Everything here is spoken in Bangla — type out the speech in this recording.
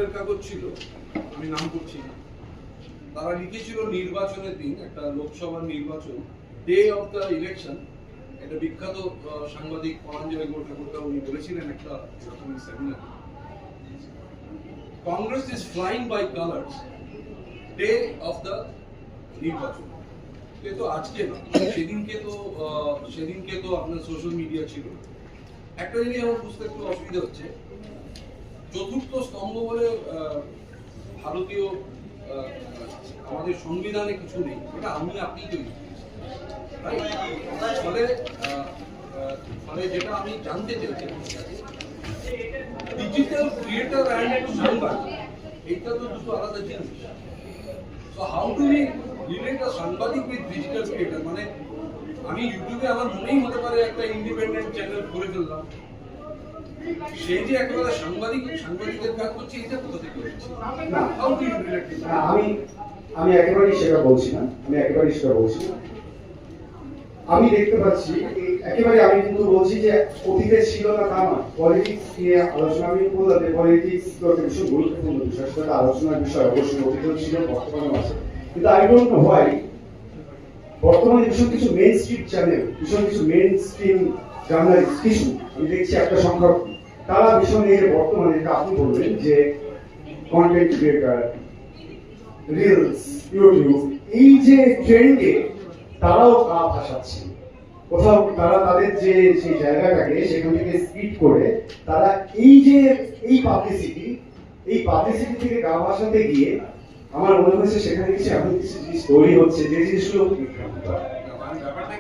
খবরের কাগজ ছিল, আমি নাম করছি না, তারা লিখেছিল নির্বাচনের দিন, একটা লোকসভার নির্বাচন, ডে অফ দ্য ইলেকশন, একটা বিখ্যাত সাংবাদিক পরাঞ্জয় ঠাকুরতা উনি বলেছিলেন একটা seminar, Congress is flying by colours day of the নির্বাচন। তো আজকে না, সেদিনকে তো আপনার সোশ্যাল মিডিয়া ছিল। একটা জিনিস আমার বুঝতে একটু অসুবিধা হচ্ছে, চতুর্থ স্তম্ভ বলে ভারতীয় আমাদের সংবিধানে কিছু নেই, এটা আমি আপনি তৈরি ফলে যেটা আমি জানতে চাইছি, ডিজিটাল ক্রিয়েটর অ্যান্ড সাংবাদিক, এইটা তো দুটো আলাদা জিনিস। So how do we relate a সাংবাদিক উইথ ডিজিটাল ক্রিয়েটর? মানে আমি ইউটিউবে আমার মনেই হতে পারে একটা ইন্ডিপেন্ডেন্ট চ্যানেল করে ফেললাম, সেই যে একেবারে সাংবাদিকের কাজ করছে, এটা কোথা থেকে হচ্ছে? How do you relate? আমি একেবারেই সেটা বলছি না, আমি দেখতে পাচ্ছি একেবারে, আমি কিন্তু বলছি যে অতীতে ছিল না তা না, পলিটিক্স নিয়ে আলোচনা, আমি বললাম যে পলিটিক্স তো ভীষণ গুরুত্বপূর্ণ বিষয়, সেটা আলোচনার বিষয় অবশ্যই অতীতেও ছিল, বর্তমানেও আছে। কিন্তু আই ডোন্ট নো হোয়াই বর্তমানে ভীষণ কিছু মেইন স্ট্রিম চ্যানেল, ভীষণ কিছু মেইন স্ট্রিম জার্নালিস্ট, কিছু আমি দেখছি একটা সংখ্যক, তারা ভীষণ এই যে বর্তমানে যেটা আপনি বললেন যে কন্টেন্ট ক্রিয়েটর, রিলস, ইউটিউব, এই যে ট্রেন্ডে তারাও পা ভাসাচ্ছে, কোথাও তারা তাদের যে সেই জায়গাটাকে সেখান থেকে স্পিড করে তারা এই পাবলিসিটি থেকে গা ভাসাতে গিয়ে আমার মনে হয়েছে সেখানে কিছু এমন কিছু জিনিস তৈরি হচ্ছে যে জিনিসগুলো